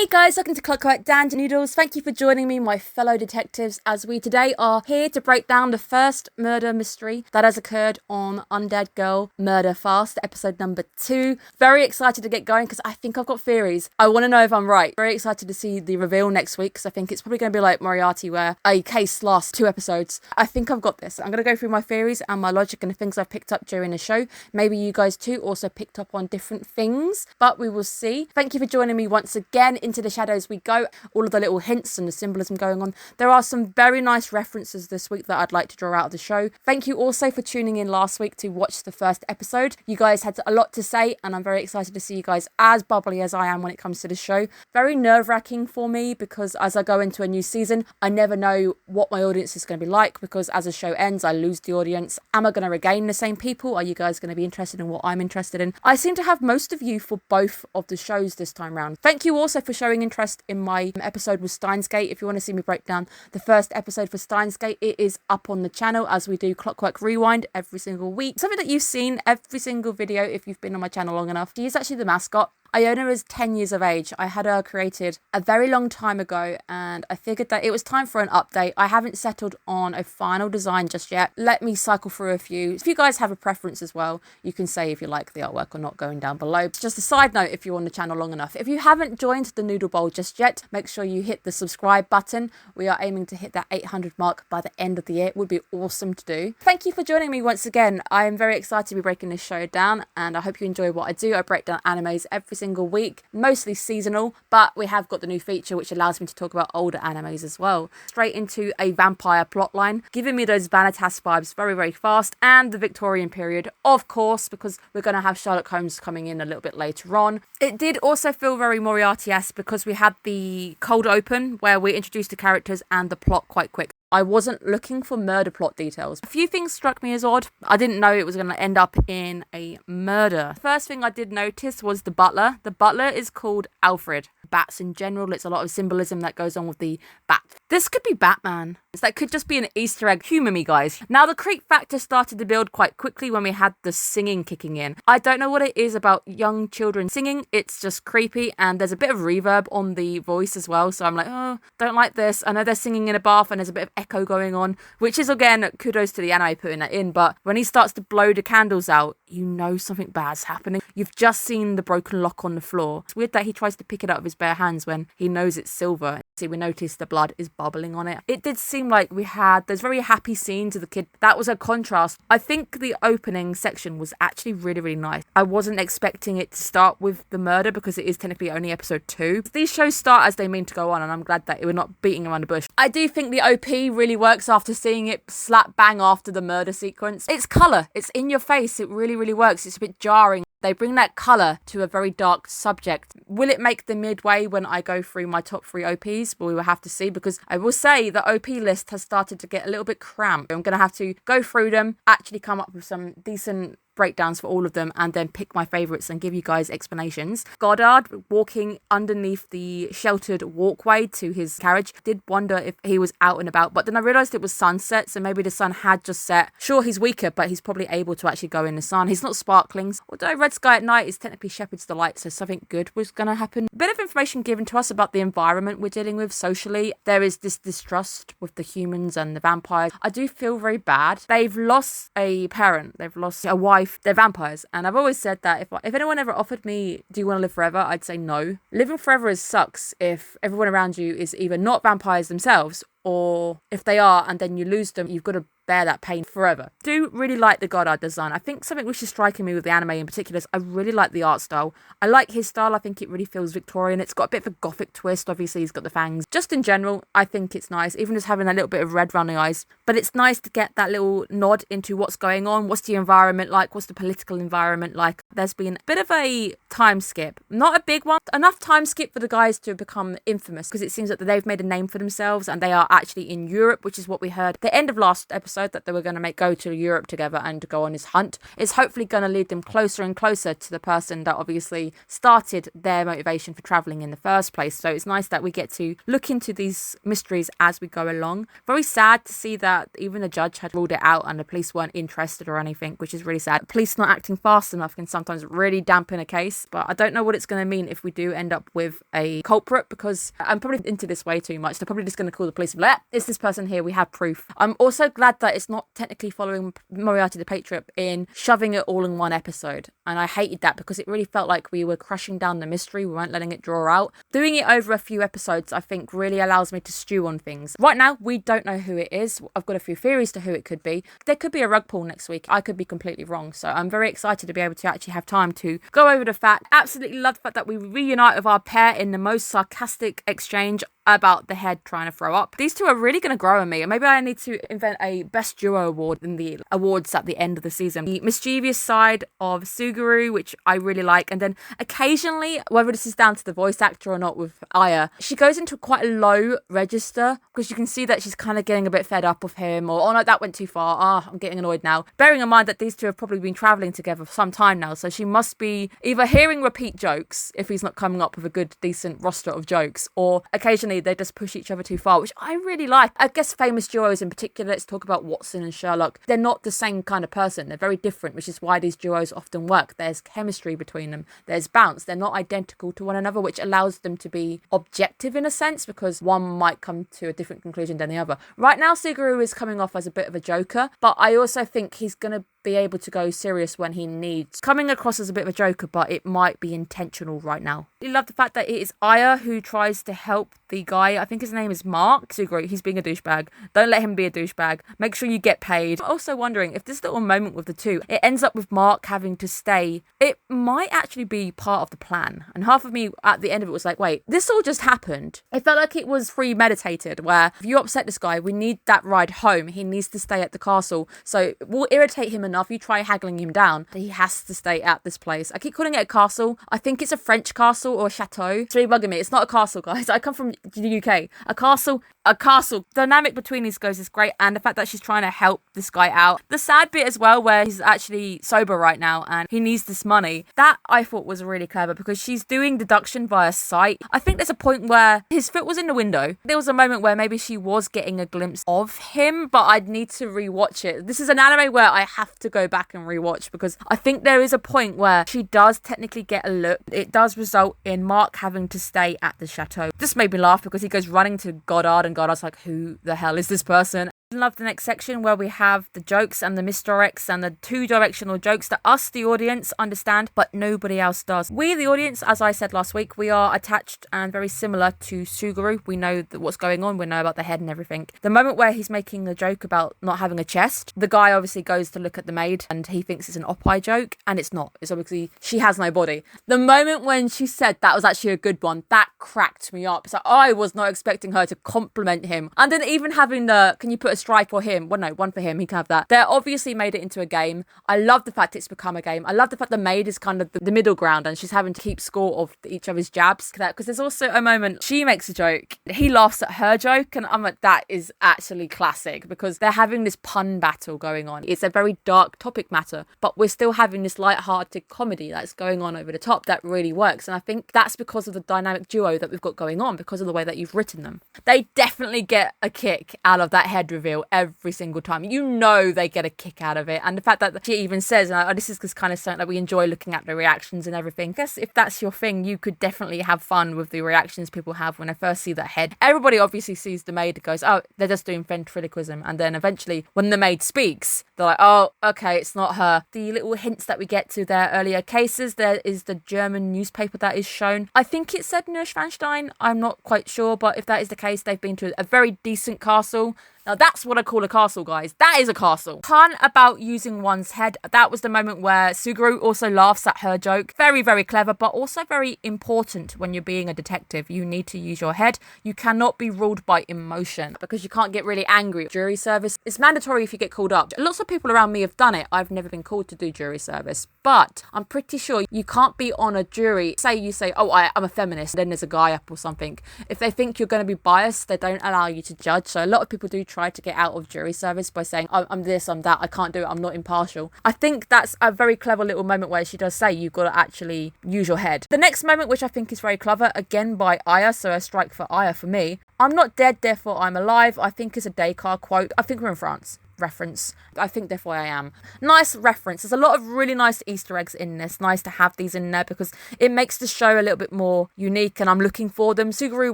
Hey guys, welcome to Clockwork and Noodles. Thank you for joining me, my fellow detectives, as we today are here to break down the first murder mystery that has occurred on Undead Girl Murder Farce, episode number 2. Very excited to get going because I think I've got theories. I want to know if I'm right. Very excited to see the reveal next week because I think it's probably going to be like Moriarty where a case lasts 2 episodes. I think I've got this. I'm going to go through my theories and my logic and the things I've picked up during the show. Maybe you guys too also picked up on different things, but we will see. Thank you for joining me once again. Into the shadows we go. All of the little hints and the symbolism going on. There are some very nice references this week that I'd like to draw out of the show. Thank you also for tuning in last week to watch the first episode. You guys had a lot to say and I'm very excited to see you guys as bubbly as I am when it comes to the show. Very nerve-wracking for me because as I go into a new season, I never know what my audience is going to be like because as the show ends, I lose the audience. Am I going to regain the same people? Are you guys going to be interested in what I'm interested in? I seem to have most of you for both of the shows this time round. Thank you also for showing interest in my episode with Steins Gate. If you want to see me break down the first episode for Steins Gate, it is up on the channel as we do Clockwork Rewind every single week. Something that you've seen every single video if you've been on my channel long enough. She is actually the mascot. Iona is 10 years of age. I had her created a very long time ago and I figured that it was time for an update. I haven't settled on a final design just yet. Let me cycle through a few. If you guys have a preference as well, you can say if you like the artwork or not going down below. It's just a side note if you're on the channel long enough. If you haven't joined the Noodle Bowl just yet, make sure you hit the subscribe button. We are aiming to hit that 800 mark by the end of the year. It would be awesome to do. Thank you for joining me once again. I am very excited to be breaking this show down and I hope you enjoy what I do. I break down animes every single week, mostly seasonal, but we have got the new feature which allows me to talk about older animes as well. Straight into a vampire plotline, giving me those Vanitas vibes very, very fast, and the Victorian period, of course, because we're going to have Sherlock Holmes coming in a little bit later on. It did also feel very Moriarty-esque because we had the cold open where we introduced the characters and the plot quite quick. I wasn't looking for murder plot details. A few things struck me as odd. I didn't know it was going to end up in a murder. First thing I did notice was the butler. The butler is called Alfred. Bats in general, it's a lot of symbolism that goes on with the bat. This could be Batman. That could just be an Easter egg. Humour me, guys. Now, the creep factor started to build quite quickly when we had the singing kicking in. I don't know what it is about young children singing. It's just creepy, and there's a bit of reverb on the voice as well. So I'm like, oh, don't like this. I know they're singing in a bath, and there's a bit of echo going on, which is, again, kudos to the anime putting that in. But when he starts to blow the candles out, you know something bad's happening. You've just seen the broken lock on the floor. It's weird that he tries to pick it up with his bare hands when he knows it's silver. See, we notice the blood is bubbling on it. It did seem like we had those very happy scenes of the kid. That was a contrast. I think the opening section was actually really, really nice. I wasn't expecting it to start with the murder because it is technically only episode 2. These shows start as they mean to go on, and I'm glad that we're not beating around the bush. I do think the OP really works after seeing it slap bang after the murder sequence. It's colour. It's in your face. It really, really works. It's a bit jarring. They bring that colour to a very dark subject. Will it make the midway when I go through my top 3 OPs? Well, we will have to see because I will say the OP list has started to get a little bit cramped. I'm going to have to go through them, actually come up with some decent breakdowns for all of them and then pick my favourites and give you guys explanations. Goddard walking underneath the sheltered walkway to his carriage. Did wonder if he was out and about, but then I realised it was sunset, so maybe the sun had just set. Sure, he's weaker, but he's probably able to actually go in the sun. He's not sparkling. Although Red Sky at Night is technically Shepherd's Delight, so something good was going to happen. A bit of information given to us about the environment we're dealing with socially. There is this distrust with the humans and the vampires. I do feel very bad. They've lost a parent. They've lost a wife. They're vampires, and I've always said that if anyone ever offered me, do you want to live forever, I'd say no. Living forever sucks if everyone around you is either not vampires themselves, or if they are and then you lose them, you've got to bear that pain forever. I do really like the Goddard design. I think something which is striking me with the anime in particular is I really like the art style. I like his style. I think it really feels Victorian. It's got a bit of a gothic twist. Obviously, he's got the fangs. Just in general, I think it's nice, even just having a little bit of red around the eyes. But it's nice to get that little nod into what's going on. What's the environment like? What's the political environment like? There's been a bit of a time skip. Not a big one. Enough time skip for the guys to become infamous because it seems that they've made a name for themselves and they are actually in Europe, which is what we heard at the end of last episode episode that they were going to go to Europe together and go on his hunt is hopefully going to lead them closer and closer to the person that obviously started their motivation for traveling in the first place. So it's nice that we get to look into these mysteries as we go along. Very sad to see that even the judge had ruled it out and the police weren't interested or anything, which is really sad. Police not acting fast enough can sometimes really dampen a case, but I don't know what it's going to mean if we do end up with a culprit, because I'm probably into this way too much. They're probably just going to call the police and be like, it's this person here, we have proof. I'm also glad that it's not technically following Moriarty the Patriot in shoving it all in one episode, and I hated that because it really felt like we were crushing down the mystery, we weren't letting it draw out. Doing it over a few episodes I think really allows me to stew on things. Right now we don't know who it is. I've got a few theories to who it could be. There could be a rug pull next week. I could be completely wrong, so I'm very excited to be able to actually have time to go over the fact. Absolutely love the fact that we reunite with our pair in the most sarcastic exchange about the head trying to throw up. These two are really going to grow on me, and maybe I need to invent a best duo award in the awards at the end of the season. The mischievous side of Suguru, which I really like, and then occasionally, whether this is down to the voice actor or not with Aya, she goes into quite a low register because you can see that she's kind of getting a bit fed up of him, or oh no, that went too far, I'm getting annoyed now. Bearing in mind that these two have probably been travelling together for some time now, so she must be either hearing repeat jokes if he's not coming up with a good decent roster of jokes, or occasionally they just push each other too far, which I really like. I guess famous duos in particular, let's talk about Watson and Sherlock, they're not the same kind of person, they're very different, which is why these duos often work. There's chemistry between them, there's bounce, they're not identical to one another, which allows them to be objective in a sense, because one might come to a different conclusion than the other. Right now Suguru is coming off as a bit of a joker, but I also think he's going to be able to go serious when he needs. Coming across as a bit of a joker, but it might be intentional right now. I love the fact that it is Aya who tries to help the guy. I think his name is Mark. Suguru, he's being a douchebag. Don't let him be a douchebag. Make sure you get paid. I'm also wondering if this little moment with the two, it ends up with Mark having to stay. It might actually be part of the plan. And half of me at the end of it was like, wait, this all just happened. It felt like it was premeditated, where if you upset this guy, we need that ride home. He needs to stay at the castle. So we'll irritate him enough. You try haggling him down, he has to stay at this place. I keep calling it a castle. I think it's a French castle or a chateau. It's really bugging me. It's not a castle, guys. I come from the UK. A castle. Dynamic between these guys is great, and the fact that she's trying to help this guy out. The sad bit as well, where he's actually sober right now and he needs this money, that I thought was really clever, because she's doing deduction via sight. I think there's a point where his foot was in the window. There was a moment where maybe she was getting a glimpse of him, but I'd need to rewatch it. This is an anime where I have to go back and rewatch, because I think there is a point where she does technically get a look. It does result in Mark having to stay at the chateau. This made me laugh because he goes running to Goddard, and Goddard's like, who the hell is this person? I love the next section where we have the jokes and the misdirects and the two-directional jokes that us, the audience, understand, but nobody else does. We, the audience, as I said last week, we are attached and very similar to Suguru. We know what's going on. We know about the head and everything. The moment where he's making a joke about not having a chest, the guy obviously goes to look at the maid and he thinks it's an op-eye joke, and it's not. It's obviously she has no body. The moment when she said that was actually a good one, that cracked me up. So I was not expecting her to compliment him. And then even having the, can you put a strike for him? Well, no, one for him. He can have that. They're obviously made it into a game. I love the fact it's become a game. I love the fact the maid is kind of the middle ground and she's having to keep score of each other's jabs. Because there's also a moment she makes a joke. He laughs at her joke, and I'm like, that is actually classic, because they're having this pun battle going on. It's a very dark topic matter, but we're still having this light-hearted comedy that's going on over the top that really works. And I think that's because of the dynamic duo that we've got going on, because of the way that you've written them. They definitely get a kick out of that head reveal every single time. You know they get a kick out of it. And the fact that she even says, this is just kind of something that we enjoy looking at the reactions and everything. I guess if that's your thing, you could definitely have fun with the reactions people have when they first see that head. Everybody obviously sees the maid and goes, oh, they're just doing ventriloquism. And then eventually when the maid speaks, they're like, oh, okay, it's not her. The little hints that we get to their earlier cases, there is the German newspaper that is shown. I think it said Neuschwanstein. I'm not quite sure, but if that is the case, they've been to a very decent castle. Now that's what I call a castle, guys. That is a castle. Pun about using one's head. That was the moment where Suguru also laughs at her joke. Very, very clever, but also very important when you're being a detective. You need to use your head. You cannot be ruled by emotion, because you can't get really angry. Jury service is mandatory if you get called up. Lots of people around me have done it. I've never been called to do jury service, but I'm pretty sure you can't be on a jury. Say you say, oh, I'm a feminist. Then there's a guy up or something. If they think you're going to be biased, they don't allow you to judge. So a lot of people do tried to get out of jury service by saying, I'm this, I'm that, I can't do it, I'm not impartial. I think that's a very clever little moment where she does say, you've got to actually use your head. The next moment, which I think is very clever, again by Aya, so a strike for Aya for me. I'm not dead, therefore I'm alive, I think is a Descartes quote. I think we're in France. Reference. I think therefore I am. Nice reference. There's a lot of really nice Easter eggs in this. Nice to have these in there because it makes the show a little bit more unique and I'm looking for them. Suguru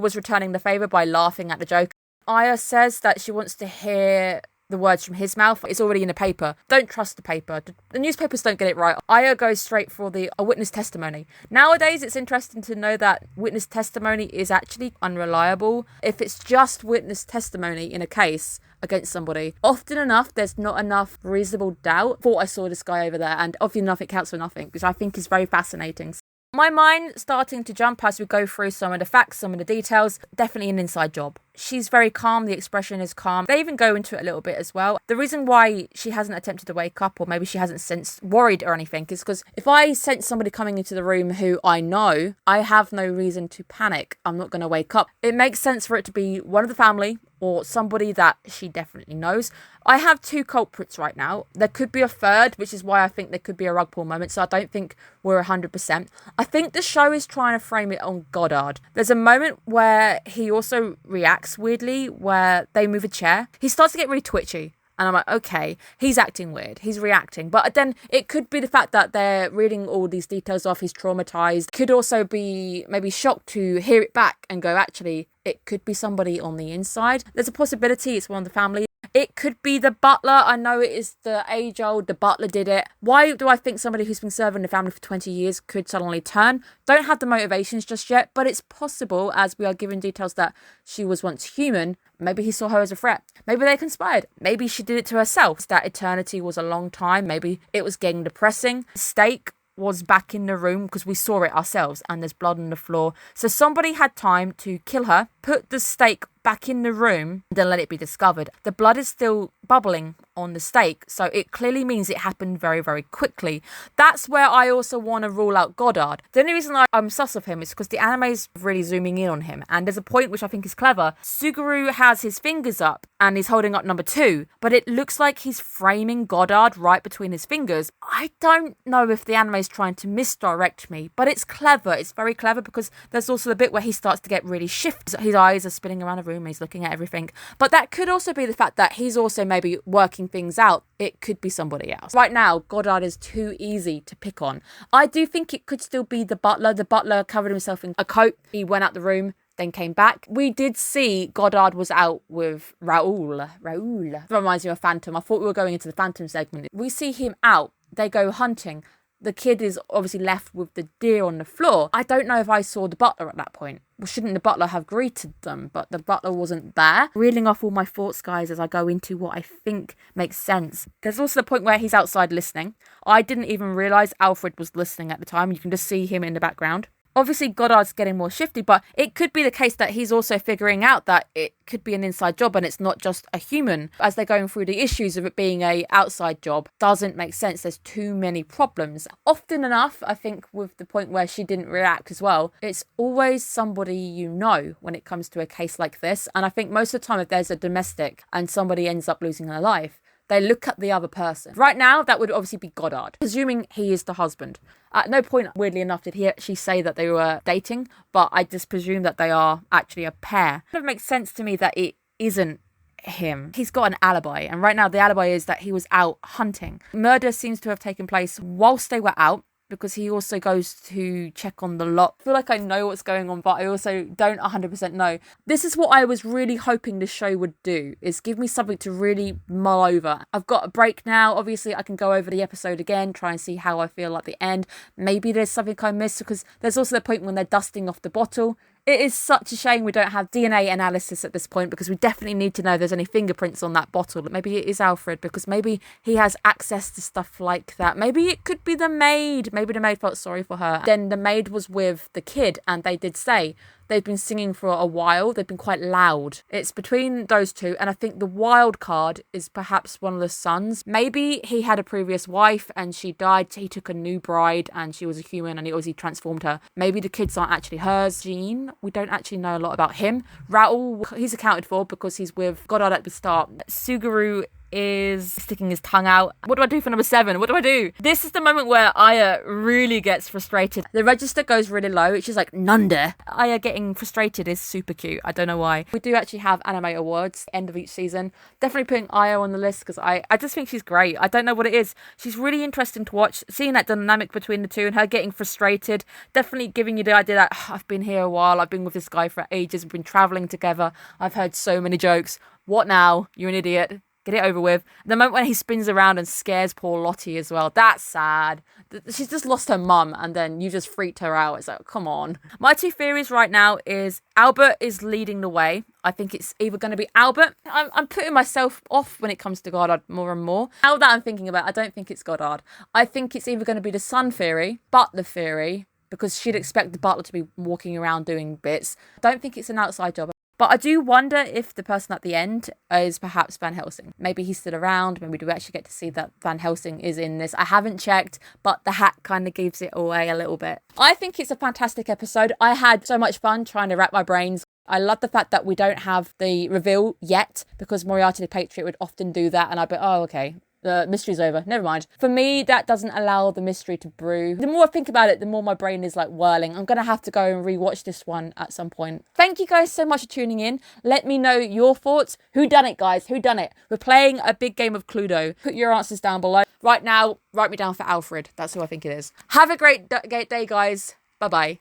was returning the favour by laughing at the joke. Aya says that she wants to hear the words from his mouth. It's already in the paper. Don't trust the paper. The newspapers don't get it right. Aya goes straight for a witness testimony. Nowadays, it's interesting to know that witness testimony is actually unreliable. If it's just witness testimony in a case against somebody, often enough, there's not enough reasonable doubt. Thought I saw this guy over there, and often enough, it counts for nothing, which I think is very fascinating. My mind starting to jump as we go through some of the facts, some of the details. Definitely an inside job. She's very calm. The expression is calm. They even go into it a little bit as well. The reason why she hasn't attempted to wake up, or maybe she hasn't sensed worried or anything, is because if I sense somebody coming into the room who I know, I have no reason to panic. I'm not going to wake up. It makes sense for it to be one of the family or somebody that she definitely knows. I have 2 culprits right now. There could be a third, which is why I think there could be a rug pull moment. So I don't think we're 100%. I think the show is trying to frame it on Goddard. There's a moment where he also reacts weirdly, where they move a chair. He starts to get really twitchy. And I'm like, okay, he's acting weird. He's reacting. But then it could be the fact that they're reading all these details off. He's traumatized. Could also be maybe shocked to hear it back and go, actually, it could be somebody on the inside. There's a possibility it's one of the family. It could be the butler. I know it is the age-old, the butler did it. Why do I think somebody who's been serving the family for 20 years could suddenly turn? Don't have the motivations just yet, but it's possible, as we are given details that she was once human. Maybe he saw her as a threat. Maybe they conspired. Maybe she did it to herself. That eternity was a long time. Maybe it was getting depressing. Steak was back in the room because we saw it ourselves and there's blood on the floor. So somebody had time to kill her, put the steak back in the room, and then let it be discovered. The blood is still bubbling on the steak, so it clearly means it happened very, very quickly. That's where I also want to rule out Goddard. The only reason I'm sus of him is because the anime is really zooming in on him, and there's a point which I think is clever. Suguru has his fingers up and he's holding up number 2, but it looks like he's framing Goddard right between his fingers. I don't know if the anime is trying to misdirect me, but it's clever. It's very clever because there's also the bit where he starts to get really shifty. His eyes are spinning around the room, he's looking at everything. But that could also be the fact that he's also maybe working things out. It could be somebody else. Right now, Goddard is too easy to pick on. I do think it could still be the butler. The butler covered himself in a coat. He went out the room, then came back. We did see Goddard was out with Raoul. That reminds me of Phantom. I thought we were going into the Phantom segment. We see him out. They go hunting. The kid is obviously left with the deer on the floor. I don't know if I saw the butler at that point. Well, shouldn't the butler have greeted them? But the butler wasn't there. Reeling off all my thoughts, guys, as I go into what I think makes sense. There's also the point where he's outside listening. I didn't even realise Alfred was listening at the time. You can just see him in the background. Obviously, Goddard's getting more shifty, but it could be the case that he's also figuring out that it could be an inside job and it's not just a human. As they're going through the issues of it being a outside job, doesn't make sense. There's too many problems. Often enough, I think with the point where she didn't react as well, it's always somebody you know when it comes to a case like this. And I think most of the time if there's a domestic and somebody ends up losing their life, they look at the other person. Right now, that would obviously be Goddard, presuming he is the husband. At no point, weirdly enough, did he actually say that they were dating, but I just presume that they are actually a pair. It makes sense to me that it isn't him. He's got an alibi, and right now the alibi is that he was out hunting. Murder seems to have taken place whilst they were out, because he also goes to check on the lot. I feel like I know what's going on, but I also don't 100% know. This is what I was really hoping the show would do, is give me something to really mull over. I've got a break now. Obviously, I can go over the episode again, try and see how I feel at the end. Maybe there's something I missed, because there's also the point when they're dusting off the bottle. It is such a shame we don't have DNA analysis at this point, because we definitely need to know if there's any fingerprints on that bottle. Maybe it is Alfred, because maybe he has access to stuff like that. Maybe it could be the maid. Maybe the maid felt sorry for her. Then the maid was with the kid and they did say they've been singing for a while. They've been quite loud. It's between those two, and I think the wild card is perhaps one of the sons. Maybe he had a previous wife and she died. He took a new bride and she was a human and he obviously transformed her. Maybe the kids aren't actually hers. Jean, we don't actually know a lot about him. Raoul, he's accounted for because he's with Goddard at the start. Suguru is sticking his tongue out. What do I do for number 7? What do I do? This is the moment where Aya really gets frustrated. The register goes really low. It's just like, Nunda. Aya getting frustrated is super cute. I don't know why. We do actually have anime awards end of each season. Definitely putting Aya on the list because I just think she's great. I don't know what it is. She's really interesting to watch. Seeing that dynamic between the two and her getting frustrated. Definitely giving you the idea that I've been here a while. I've been with this guy for ages. We've been traveling together. I've heard so many jokes. What now? You're an idiot. Get it over with. The moment when he spins around and scares poor Lottie as well. That's sad. She's just lost her mum and then you just freaked her out. It's like, come on. My 2 theories right now is Albert is leading the way. I think it's either going to be Albert. I'm putting myself off when it comes to Goddard more and more. Now that I'm thinking about it, I don't think it's Goddard. I think it's either going to be the son theory, Butler theory, because she'd expect the butler to be walking around doing bits. I don't think it's an outside job. But I do wonder if the person at the end is perhaps Van Helsing. Maybe he's still around. Maybe we do actually get to see that Van Helsing is in this. I haven't checked, but the hat kind of gives it away a little bit. I think it's a fantastic episode. I had so much fun trying to wrap my brains. I love the fact that we don't have the reveal yet because Moriarty the Patriot would often do that. And I'd be, oh, okay. The mystery's over. Never mind. For me, that doesn't allow the mystery to brew. The more I think about it, the more my brain is like whirling. I'm going to have to go and rewatch this one at some point. Thank you guys so much for tuning in. Let me know your thoughts. Who done it, guys? Who done it? We're playing a big game of Cluedo. Put your answers down below. Right now, write me down for Alfred. That's who I think it is. Have a great day, guys. Bye-bye.